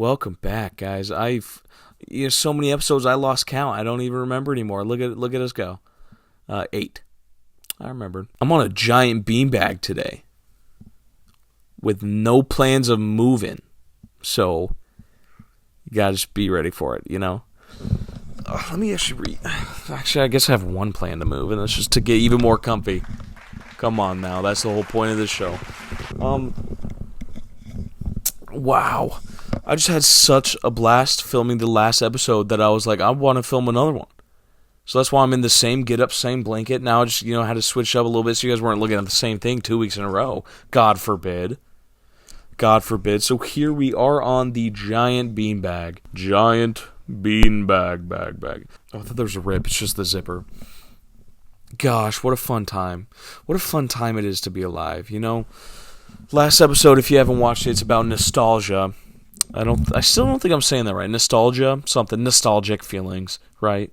welcome back, guys. So many episodes I lost count. I don't even remember anymore. Look at us go. 8. I remembered. I'm on a giant beanbag today with no plans of moving, so you gotta just be ready for it. Let me actually read. Actually, I guess I have one plan to move, and that's just to get even more comfy. Come on now, that's the whole point of this show. Wow. I just had such a blast filming the last episode that I was like, I want to film another one. So that's why I'm in the same get-up, same blanket. Now I just, had to switch up a little bit so you guys weren't looking at the same thing 2 weeks in a row. God forbid. God forbid. So here we are on the giant beanbag. Giant beanbag, bag. Oh, I thought there was a rip. It's just the zipper. Gosh, what a fun time. What a fun time it is to be alive, Last episode, if you haven't watched it, it's about nostalgia. I still don't think I'm saying that right. Nostalgia, something, nostalgic feelings, right?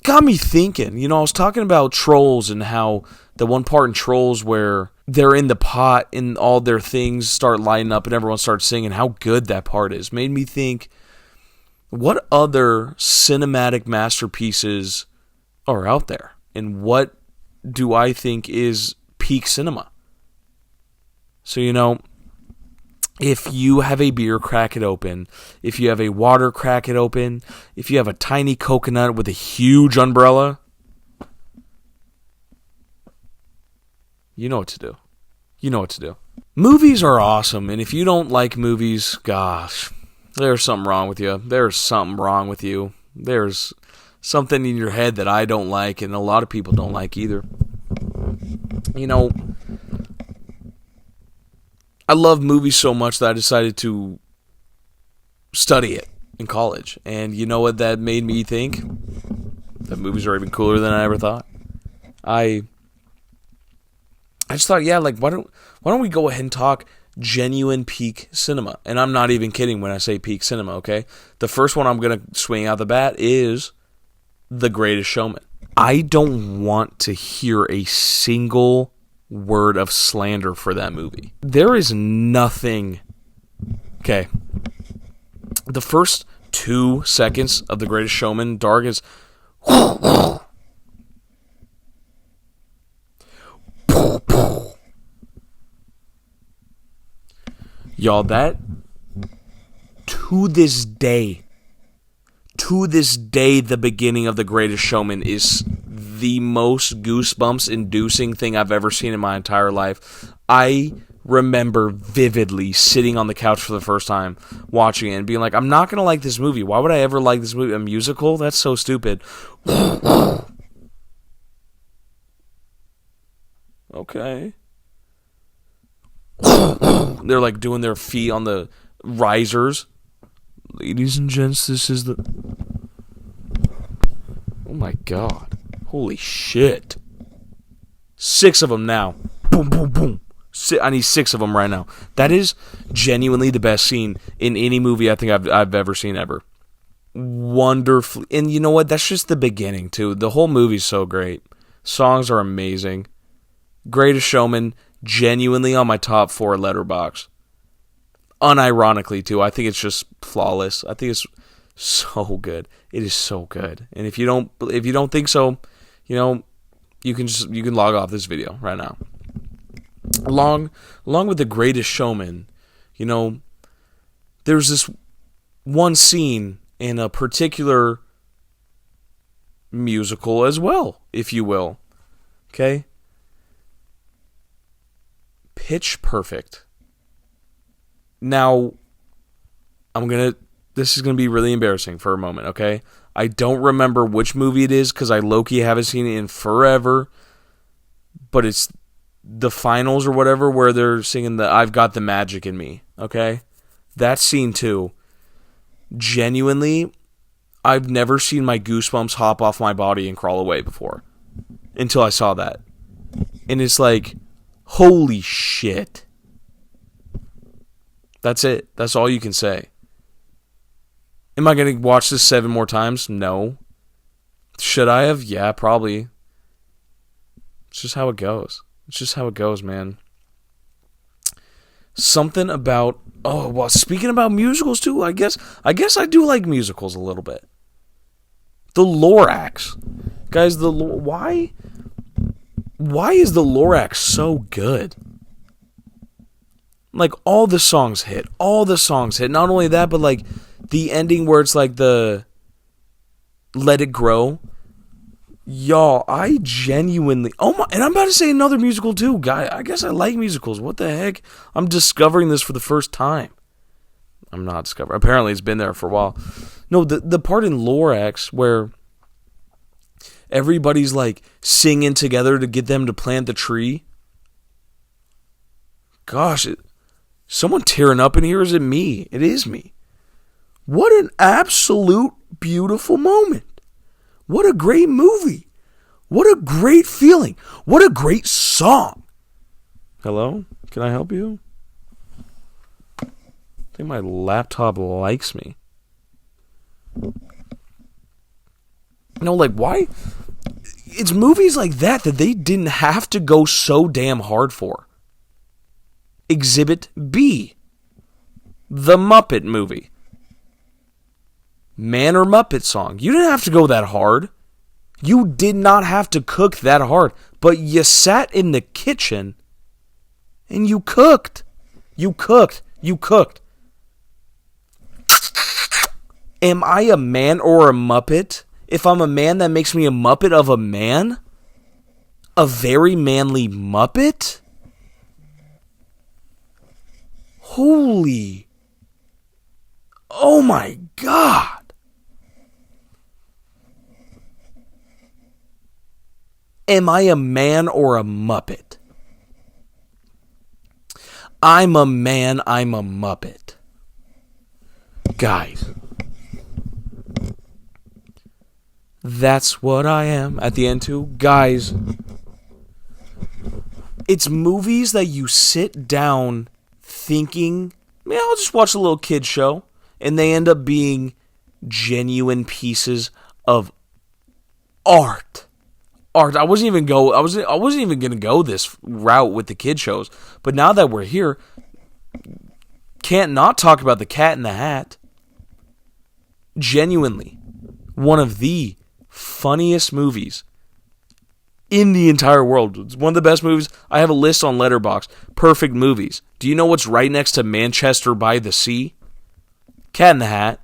Got me thinking. I was talking about Trolls and how the one part in Trolls where they're in the pot and all their things start lighting up and everyone starts singing, how good that part is. Made me think, what other cinematic masterpieces are out there? And what do I think is peak cinema? So, if you have a beer, crack it open. If you have a water, crack it open. If you have a tiny coconut with a huge umbrella, you know what to do. You know what to do. Movies are awesome, and if you don't like movies, gosh, there's something wrong with you. There's something wrong with you. There's something in your head that I don't like, and a lot of people don't like either. I love movies so much that I decided to study it in college. And you know what that made me think? That movies are even cooler than I ever thought. I just thought, why don't we go ahead and talk genuine peak cinema? And I'm not even kidding when I say peak cinema, okay? The first one I'm going to swing out the bat is The Greatest Showman. I don't want to hear a single word of slander for that movie. There is nothing. Okay. The first 2 seconds of The Greatest Showman, Dark is. Y'all, that to this day, the beginning of The Greatest Showman is the most goosebumps-inducing thing I've ever seen in my entire life. I remember vividly sitting on the couch for the first time, watching it, and being like, I'm not going to like this movie. Why would I ever like this movie? A musical? That's so stupid. Okay. They're like doing their feet on the risers. Ladies and gents, this is the... Oh my god. Holy shit. 6 of them now. Boom, boom, boom. I need 6 of them right now. That is genuinely the best scene in any movie I think I've ever seen ever. Wonderfully. And you know what? That's just the beginning, too. The whole movie's so great. Songs are amazing. Greatest Showman, genuinely on my top 4 letterbox. Unironically, too. I think it's just flawless. I think it's so good. It is so good. And if you don't think so, you can log off this video right now. Along with The Greatest Showman, there's this one scene in a particular musical as well, if you will. Okay? Pitch Perfect. Now, this is going to be really embarrassing for a moment, okay? I don't remember which movie it is because I low-key haven't seen it in forever, but it's the finals or whatever where they're singing the I've Got the Magic in Me, okay? That scene too. Genuinely, I've never seen my goosebumps hop off my body and crawl away before until I saw that. And it's like, holy shit. That's it. That's all you can say. Am I going to watch this 7 more times? No. Should I have? Yeah, probably. It's just how it goes. It's just how it goes, man. something about, oh, well, speaking about musicals too, I guess I do like musicals a little bit. The Lorax. Guys, why is the Lorax so good? Like, all the songs hit. Not only that, but like the ending where it's like the Let It Grow. Y'all, I genuinely... Oh my... And I'm about to say another musical too, guy. I guess I like musicals. What the heck? I'm discovering this for the first time. I'm not discovering... Apparently it's been there for a while. No, the part in Lorax where everybody's like singing together to get them to plant the tree. Gosh, someone tearing up in here? Is it me? It is me. What an absolute beautiful moment. What a great movie. What a great feeling. What a great song. Hello? Can I help you? I think my laptop likes me. Like, why? It's movies like that they didn't have to go so damn hard for. Exhibit B. The Muppet Movie. Man or Muppet Song. You didn't have to go that hard. You did not have to cook that hard. But you sat in the kitchen and you cooked. You cooked. Am I a man or a Muppet? If I'm a man, that makes me a Muppet of a man? A very manly Muppet? Holy. Oh my God. Am I a man or a Muppet? I'm a man, I'm a Muppet. Guys. That's what I am at the end too. Guys. It's movies that you sit down thinking, man, I'll just watch a little kid show. And they end up being genuine pieces of art. I wasn't even gonna go this route with the kid shows, but now that we're here, can't not talk about The Cat in the Hat. Genuinely, one of the funniest movies in the entire world. It's one of the best movies. I have a list on Letterboxd. Perfect movies. Do you know what's right next to Manchester by the Sea? Cat in the Hat.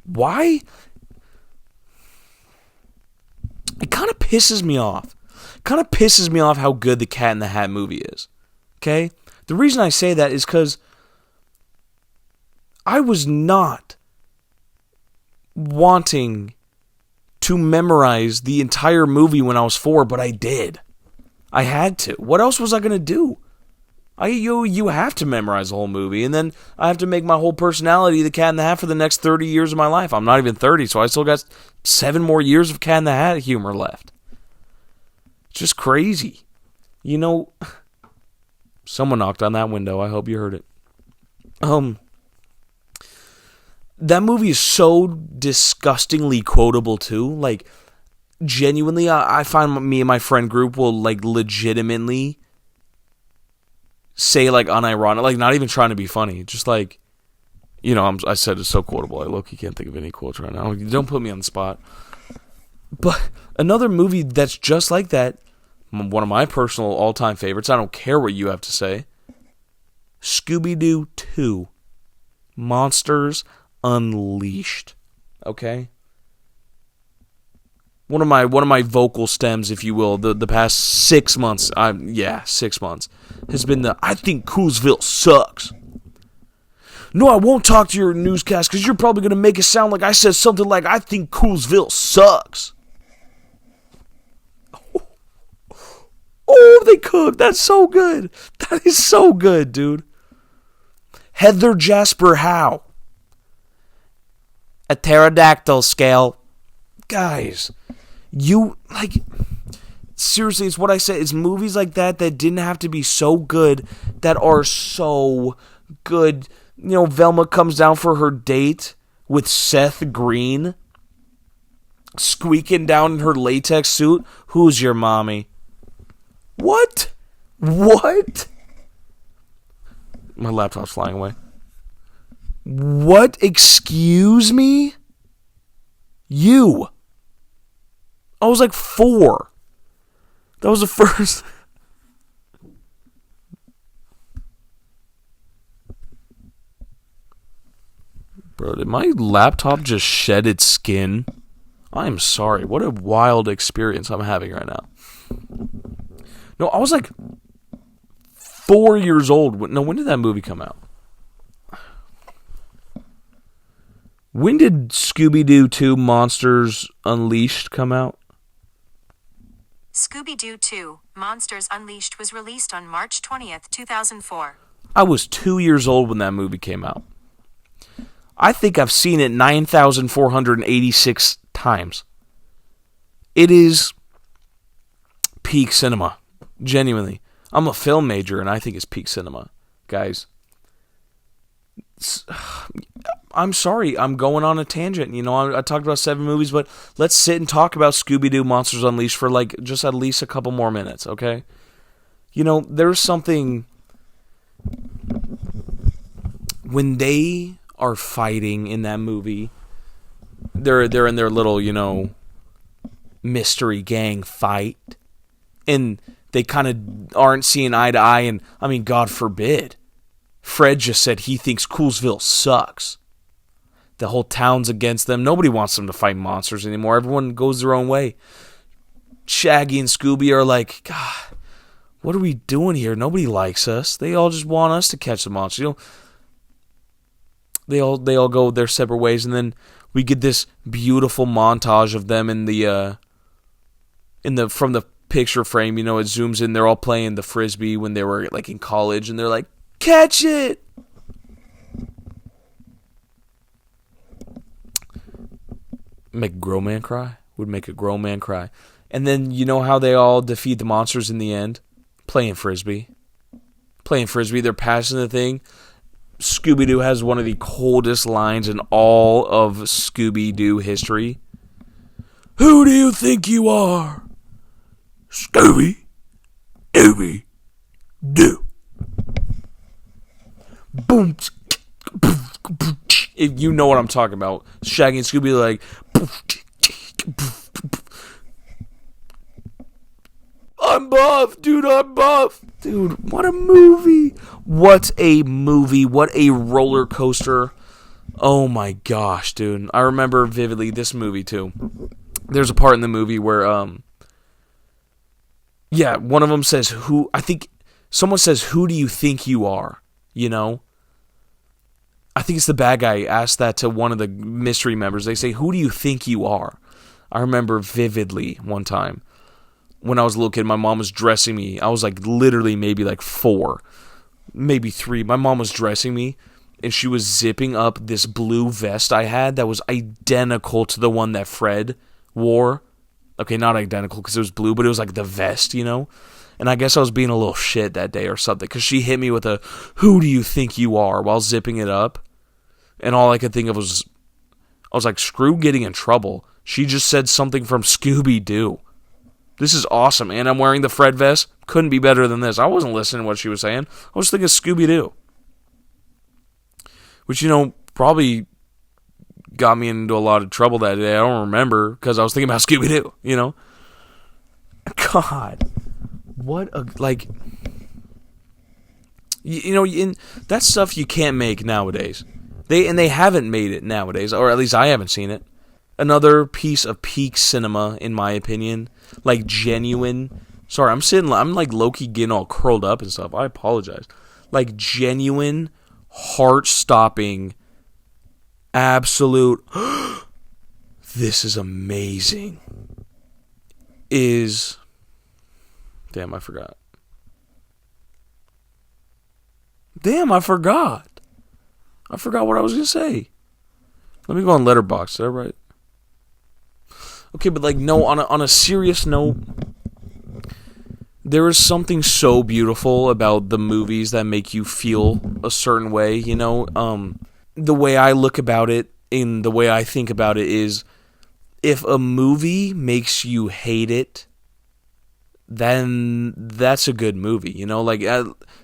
Why? It kind of pisses me off. How good the Cat in the Hat movie is. Okay? The reason I say that is because I was not wanting to memorize the entire movie when I was 4, but I did. I had to. What else was I going to do? You have to memorize the whole movie, and then I have to make my whole personality the Cat in the Hat for the next 30 years of my life. I'm not even 30, so I still got 7 more years of Cat in the Hat humor left. It's just crazy. Someone knocked on that window. I hope you heard it. That movie is so disgustingly quotable too. Like, genuinely, I find me and my friend group will like legitimately say like unironic, like not even trying to be funny, just like, I said it's so quotable. I low-key can't think of any quotes right now. Don't put me on the spot. But another movie that's just like that, one of my personal all-time favorites, I don't care what you have to say, Scooby-Doo 2. Monsters Unleashed. Okay? One of my vocal stems, if you will, the past 6 months, 6 months, has been I think Coolsville sucks. No, I won't talk to your newscast because you're probably going to make it sound like I said something like, I think Coolsville sucks. Oh, they cooked. That's so good. That is so good, dude. Heather Jasper Howe. A pterodactyl scale. Guys, seriously, it's what I said. It's movies like that didn't have to be so good that are so good. Velma comes down for her date with Seth Green, squeaking down in her latex suit. Who's your mommy? What? My laptop's flying away. What? Excuse me? You. I was like 4. That was the first. Bro, did my laptop just shed its skin? I'm sorry. What a wild experience I'm having right now. No, I was like 4 years old. No, when did that movie come out? When did Scooby-Doo 2 Monsters Unleashed come out? Scooby-Doo 2 Monsters Unleashed was released on March 20th, 2004. I was 2 years old when that movie came out. I think I've seen it 9,486 times. It is peak cinema. Genuinely. I'm a film major, and I think it's peak cinema. Guys. I'm sorry, I'm going on a tangent. You know, I talked about 7 movies, but let's sit and talk about Scooby-Doo Monsters Unleashed for like just at least a couple more minutes, okay? You know, there's something when they are fighting in that movie. They're in their little, you know, mystery gang fight, and they kind of aren't seeing eye to eye. And I mean, God forbid, Fred just said he thinks Coolsville sucks. The whole town's against them. Nobody wants them to fight monsters anymore. Everyone goes their own way. Shaggy and Scooby are like, God, what are we doing here? Nobody likes us. They all just want us to catch the monsters. You know, they all go their separate ways, and then we get this beautiful montage of them in the from the picture frame. You know, it zooms in. They're all playing the frisbee when they were like in college, and they're like, catch it. Make a grown man cry. Would make a grown man cry. And then you know how they all defeat the monsters in the end? Playing frisbee. They're passing the thing. Scooby-Doo has one of the coldest lines in all of Scooby-Doo history. Who do you think you are? Scooby-Doo. Boom. If you know what I'm talking about. Shaggy and Scooby are like, I'm buff, dude, I'm buff. Dude, what a movie. What a movie. What a roller coaster. Oh my gosh, dude. I remember vividly this movie too. There's a part in the movie where, one of them says, someone says, who do you think you are? You know? I think it's the bad guy asked that to one of the mystery members. They say, who do you think you are? I remember vividly one time when I was a little kid, my mom was dressing me. I was like literally maybe like 4, maybe 3. My mom was dressing me, and she was zipping up this blue vest I had that was identical to the one that Fred wore. Okay, not identical because it was blue, but it was like the vest, you know? And I guess I was being a little shit that day or something, because she hit me with a, who do you think you are, while zipping it up. And all I could think of was, I was like, screw getting in trouble. She just said something from Scooby-Doo. This is awesome, and I'm wearing the Fred vest. Couldn't be better than this. I wasn't listening to what she was saying. I was thinking Scooby-Doo. Which, you know, probably got me into a lot of trouble that day. I don't remember, because I was thinking about Scooby-Doo, you know? God. What a, like, you know, that's stuff you can't make nowadays. They haven't made it nowadays, or at least I haven't seen it. Another piece of peak cinema, in my opinion, like genuine. Sorry, I'm like low-key getting all curled up and stuff. I apologize. Like genuine, heart-stopping, absolute. This is amazing. Damn, I forgot. I forgot what I was going to say. Let me go on Letterboxd. Is that right? Okay, but like, no, on a serious note, there is something so beautiful about the movies that make you feel a certain way, you know? The way I look about it and the way I think about it is, if a movie makes you hate it, then that's a good movie. You know, like,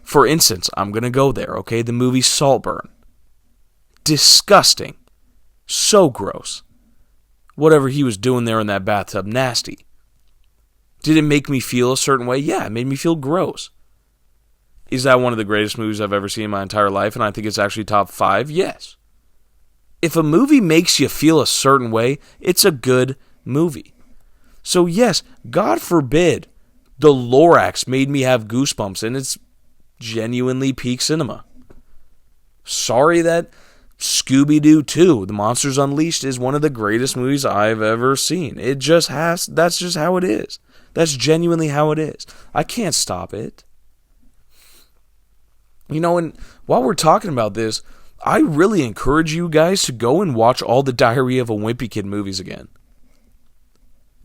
for instance, I'm going to go there, okay? The movie Saltburn. Disgusting. So gross. Whatever he was doing there in that bathtub, nasty. Did it make me feel a certain way? Yeah, it made me feel gross. Is that one of the greatest movies I've ever seen in my entire life, and I think it's actually top 5? Yes. If a movie makes you feel a certain way, it's a good movie. So yes, God forbid, The Lorax made me have goosebumps, and it's genuinely peak cinema. Sorry that Scooby-Doo 2, The Monsters Unleashed, is one of the greatest movies I've ever seen. That's just how it is. That's genuinely how it is. I can't stop it. You know, and while we're talking about this, I really encourage you guys to go and watch all the Diary of a Wimpy Kid movies again.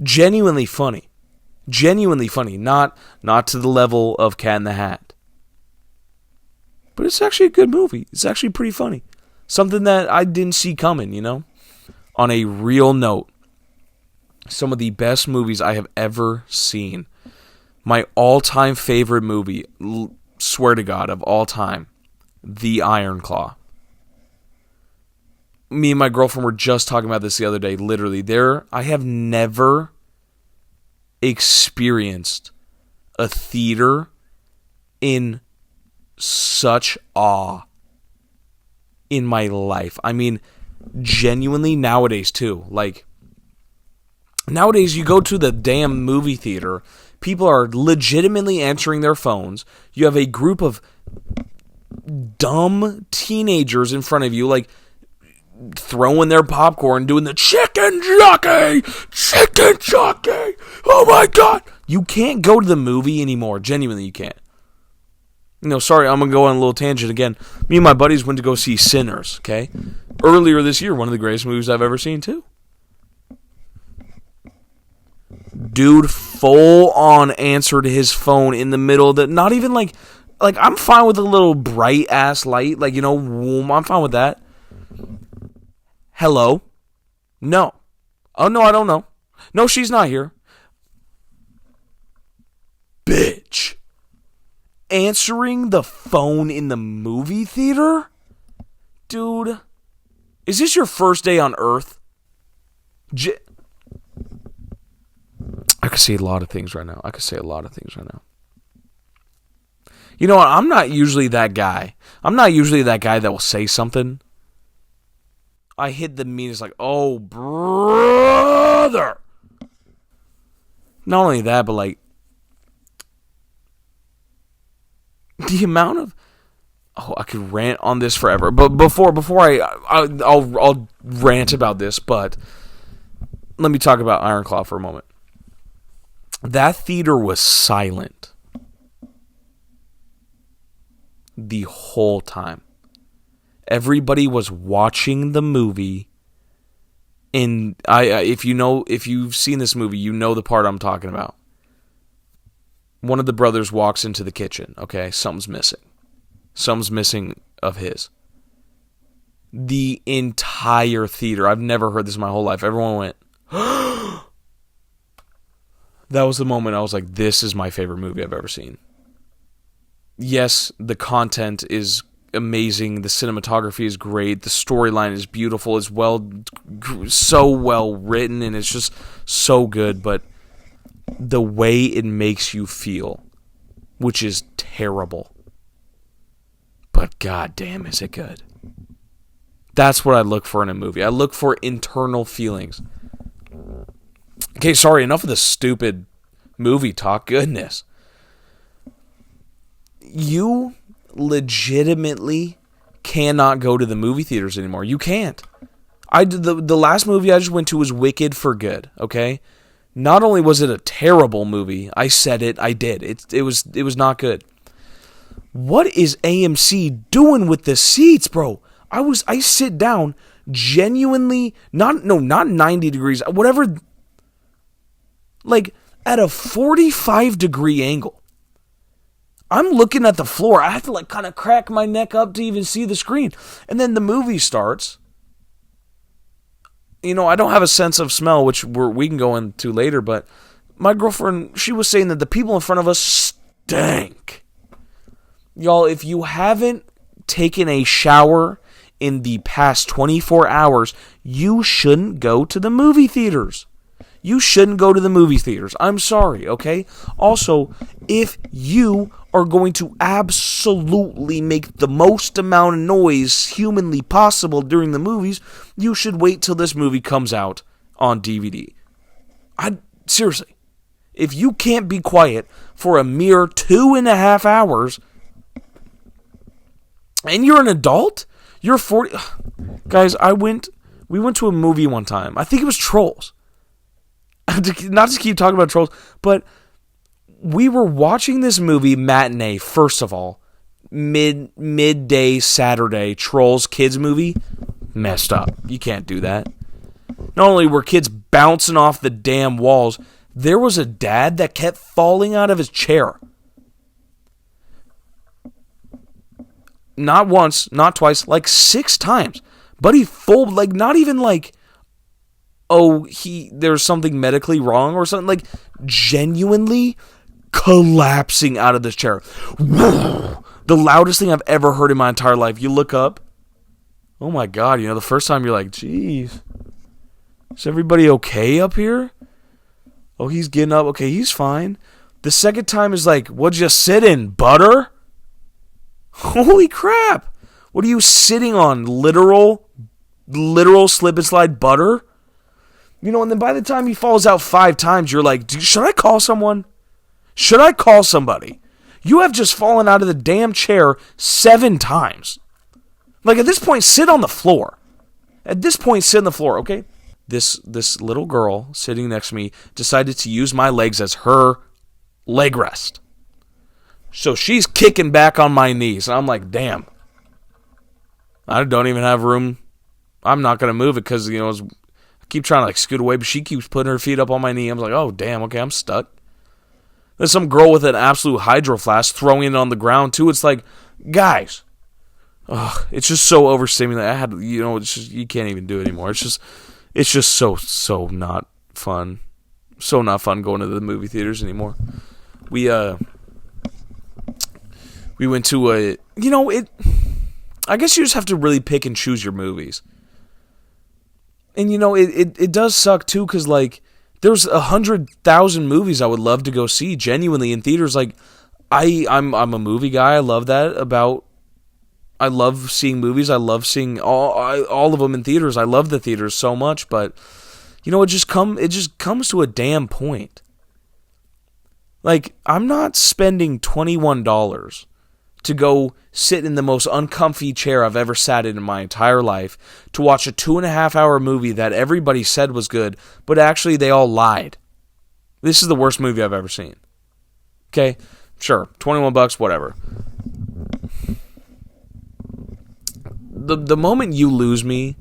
Genuinely funny. Genuinely funny. Not to the level of Cat in the Hat. But it's actually a good movie. It's actually pretty funny. Something that I didn't see coming, you know? On a real note, some of the best movies I have ever seen. My all-time favorite movie, swear to God, of all time, The Iron Claw. Me and my girlfriend were just talking about this the other day. Literally, I have never experienced a theater in such awe in my life. I mean, genuinely nowadays too. Like, nowadays you go to the damn movie theater, people are legitimately answering their phones. You have a group of dumb teenagers in front of you, like, throwing their popcorn, doing the chicken jockey. Oh my God. You can't go to the movie anymore. Genuinely, you can't. You know, sorry, I'm going to go on a little tangent again. Me and my buddies went to go see Sinners, okay? Earlier this year, one of the greatest movies I've ever seen, too. Dude full on answered his phone in the middle of the, not even like I'm fine with a little bright ass light, like, you know, I'm fine with that. Hello? No. Oh, no, I don't know. No, she's not here. Bitch. Answering the phone in the movie theater? Dude. Is this your first day on Earth? I could say a lot of things right now. You know what? I'm not usually that guy. That will say something. I hit the meanest, like, oh, brother. Not only that, but, like, the amount of, I could rant on this forever. But before I'll rant about this, but let me talk about Iron Claw for a moment. That theater was silent the whole time. Everybody was watching the movie, and if you've seen this movie, you know the part I'm talking about. One of the brothers walks into the kitchen. Okay, something's missing. Something's missing of his. The entire theater, I've never heard this in my whole life. Everyone went, that was the moment I was like, this is my favorite movie I've ever seen. Yes, the content is amazing. The cinematography is great. The storyline is beautiful. It's so well written, and it's just so good. But the way it makes you feel, which is terrible, but goddamn, is it good? That's what I look for in a movie. I look for internal feelings. Okay, sorry, enough of this stupid movie talk. Goodness. You legitimately cannot go to the movie theaters anymore. You can't. The last movie I just went to was Wicked for Good, okay? Not only was it a terrible movie, I said it, I did. It was not good. What is AMC doing with the seats, bro? I sit down genuinely, not 90 degrees, whatever, like at a 45 degree angle. I'm looking at the floor. I have to like kind of crack my neck up to even see the screen. And then the movie starts. You know, I don't have a sense of smell, which we can go into later, but my girlfriend, she was saying that the people in front of us stank. Y'all, if you haven't taken a shower in the past 24 hours, you shouldn't go to the movie theaters. You shouldn't go to the movie theaters. I'm sorry, okay? Also, if you are going to absolutely make the most amount of noise humanly possible during the movies, you should wait till this movie comes out on DVD. Seriously. If you can't be quiet for a mere 2.5 hours, and you're an adult, you're 40. Guys, we went to a movie one time. I think it was Trolls. Not to keep talking about Trolls, but we were watching this movie matinee, first of all. Midday Saturday, Trolls kids movie. Messed up. You can't do that. Not only were kids bouncing off the damn walls, there was a dad that kept falling out of his chair. Not once, not twice, like 6 times. But he like, not even like, oh, there's something medically wrong or something. Like, genuinely collapsing out of this chair. The loudest thing I've ever heard in my entire life. You look up. Oh my God, the first time you're like, geez, is everybody okay up here? Oh, he's getting up. Okay, he's fine. The second time is like, what'd you sit in, butter? Holy crap. What are you sitting on? Literal slip and slide butter? And then by the time he falls out 5 times, you're like, should I call someone? Should I call somebody? You have just fallen out of the damn chair 7 times. Like, at this point, sit on the floor. At this point, sit on the floor, okay? This little girl sitting next to me decided to use my legs as her leg rest. So she's kicking back on my knees. And I'm like, damn. I don't even have room. I'm not going to move it because, I keep trying to scoot away, but she keeps putting her feet up on my knee. I'm like, oh, damn, okay, I'm stuck. There's some girl with an absolute hydro flask throwing it on the ground, too. It's like, guys. Ugh, it's just so overstimulating. It's just, you can't even do it anymore. It's just so not fun. So not fun going to the movie theaters anymore. We went to I guess you just have to really pick and choose your movies. And it does suck too, because there's 100,000 movies I would love to go see genuinely in theaters. I'm a movie guy. I love that I love seeing movies. I love seeing all of them in theaters. I love the theaters so much, but it just comes to a damn point. I'm not spending $21 to go sit in the most uncomfy chair I've ever sat in my entire life to watch a 2.5-hour movie that everybody said was good, but actually they all lied. This is the worst movie I've ever seen. Okay, sure, $21, whatever. The moment you lose me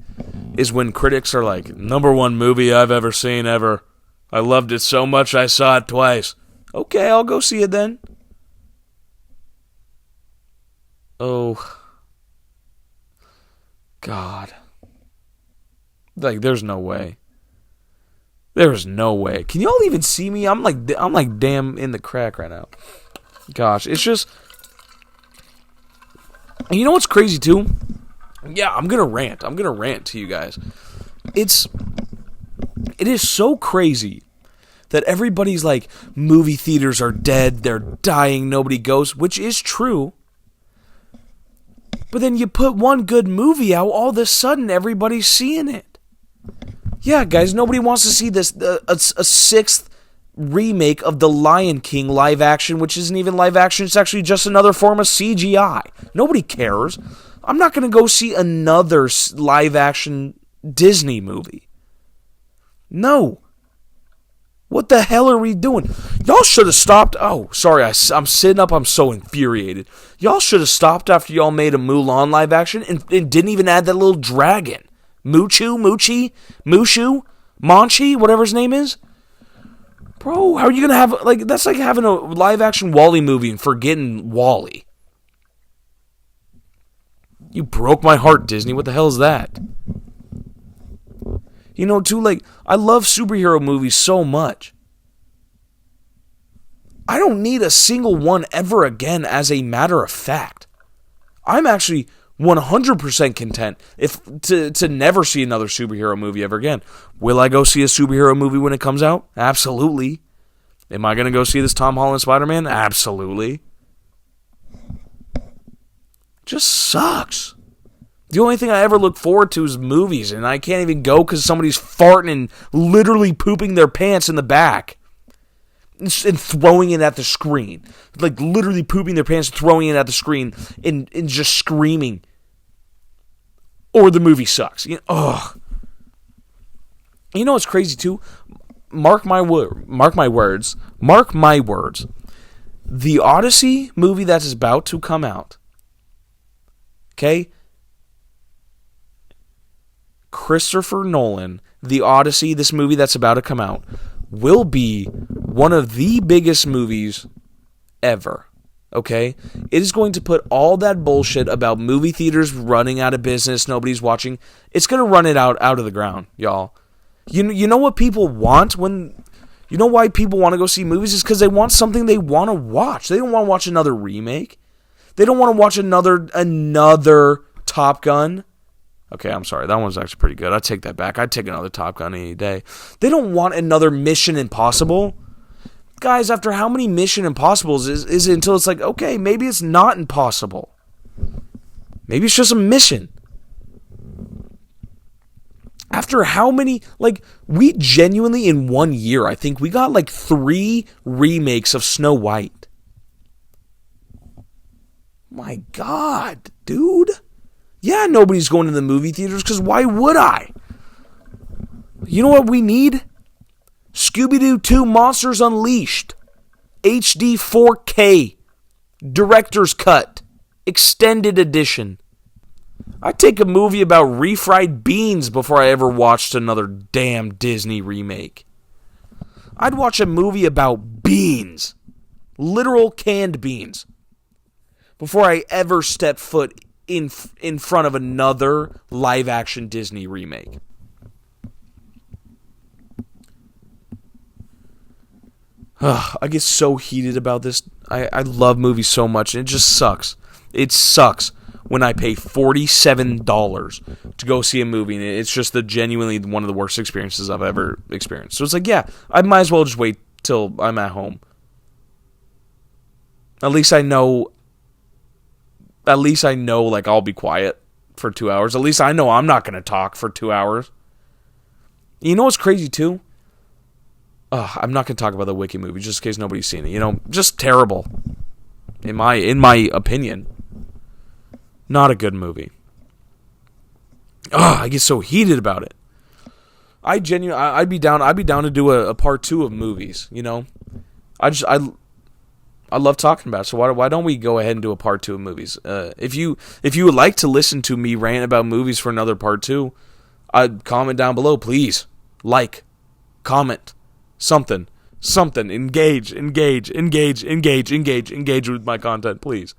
is when critics are like, #1 movie I've ever seen ever. I loved it so much I saw it twice. Okay, I'll go see it then. Oh, God. There's no way. There's no way. Can y'all even see me? I'm like damn in the crack right now. Gosh, it's just... And you know what's crazy too? Yeah, I'm gonna rant. I'm gonna rant to you guys. It is so crazy that everybody's like, movie theaters are dead, they're dying, nobody goes, which is true. But then you put one good movie out, all of a sudden everybody's seeing it. Yeah, guys, nobody wants to see this a 6th remake of The Lion King live action, which isn't even live action, it's actually just another form of CGI. Nobody cares. I'm not going to go see another live action Disney movie. No. What the hell are we doing? Y'all should have stopped. Oh, sorry, I'm sitting up. I'm so infuriated. Y'all should have stopped after y'all made a Mulan live action and didn't even add that little dragon. Mushu, Manchi, whatever his name is. Bro, how are you going to have, that's like having a live action WALL-E movie and forgetting WALL-E. You broke my heart, Disney. What the hell is that? Too, I love superhero movies so much. I don't need a single one ever again, as a matter of fact. I'm actually 100% content to never see another superhero movie ever again. Will I go see a superhero movie when it comes out? Absolutely. Am I going to go see this Tom Holland Spider-Man? Absolutely. Just sucks. The only thing I ever look forward to is movies, and I can't even go because somebody's farting and literally pooping their pants in the back and throwing it at the screen. Like, literally pooping their pants, throwing it at the screen, and just screaming. Or the movie sucks. Ugh. You know what's crazy, too? Mark my words. The Odyssey movie that is about to come out. Okay? Christopher Nolan, The Odyssey, this movie that's about to come out, will be one of the biggest movies ever. Okay? It is going to put all that bullshit about movie theaters running out of business, nobody's watching. It's going to run it out of the ground, y'all. You know what people want when... You know why people want to go see movies? Is because they want something they want to watch. They don't want to watch another remake. They don't want to watch another Top Gun. Okay, I'm sorry. That one's actually pretty good. I take that back. I'd take another Top Gun any day. They don't want another Mission Impossible. Guys, after how many Mission Impossibles is it until it's like, okay, maybe it's not impossible. Maybe it's just a mission. After how many, like, we genuinely in 1 year, I think we got like 3 remakes of Snow White. My God, dude. Yeah, nobody's going to the movie theaters, because why would I? You know what we need? Scooby-Doo 2 Monsters Unleashed. HD 4K. Director's Cut. Extended Edition. I'd take a movie about refried beans before I ever watched another damn Disney remake. I'd watch a movie about beans. Literal canned beans. Before I ever step foot in front of another live-action Disney remake. I get so heated about this. I love movies so much, and it just sucks. It sucks when I pay $47 to go see a movie, and it's just genuinely one of the worst experiences I've ever experienced. So it's like, yeah, I might as well just wait till I'm at home. At least I know, like, I'll be quiet for 2 hours. At least I know I'm not going to talk for 2 hours. You know what's crazy, too? I'm not going to talk about the Wiki movie, just in case nobody's seen it. Just terrible. In my opinion. Not a good movie. I get so heated about it. I'd be down to do a part 2 of movies, I love talking about it, so why don't we go ahead and do a part 2 of movies? If you would like to listen to me rant about movies for another part 2, comment down below, please. Like, comment, something, engage with my content, please.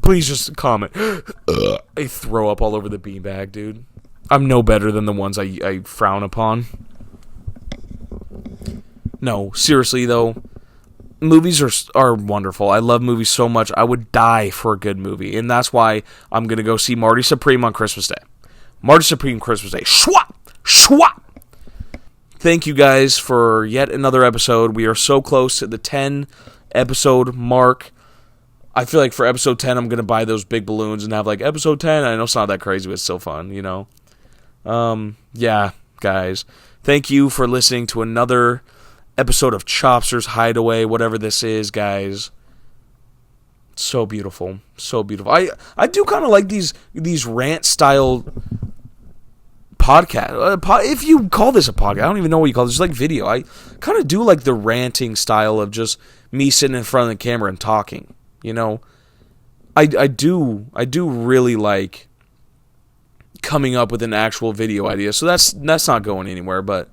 Please just comment. I throw up all over the beanbag, dude. I'm no better than the ones I frown upon. No, seriously though. Movies are wonderful. I love movies so much. I would die for a good movie. And that's why I'm going to go see Marty Supreme on Christmas Day. Marty Supreme Christmas Day. Schwap! Schwap! Thank you guys for yet another episode. We are so close to the 10 episode mark. I feel like for episode 10, I'm going to buy those big balloons and have like episode 10. I know it's not that crazy, but it's still fun, Yeah, guys. Thank you for listening to another episode of Chopster's Hideaway, whatever this is, guys. So beautiful. So beautiful. I do kind of like these rant style podcast. If you call this a podcast, I don't even know what you call it. It's like video. I kind of do like the ranting style of just me sitting in front of the camera and talking. I do really like coming up with an actual video idea. So that's not going anywhere, but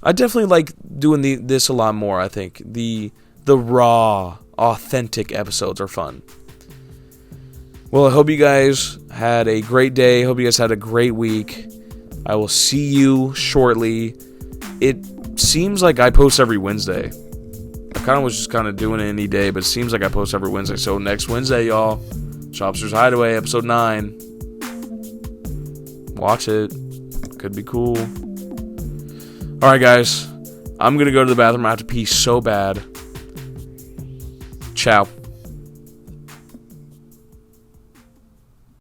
I definitely like doing this a lot more. I think the raw, authentic episodes are fun. Well, I hope you guys had a great day. I hope you guys had a great week. I will see you shortly. It seems like I post every Wednesday. I kind of was just kind of doing it any day, but it seems like I post every Wednesday. So next Wednesday, y'all, Chopster's Hideaway, episode 9. Watch it. Could be cool. Alright, guys. I'm going to go to the bathroom. I have to pee so bad. Ciao.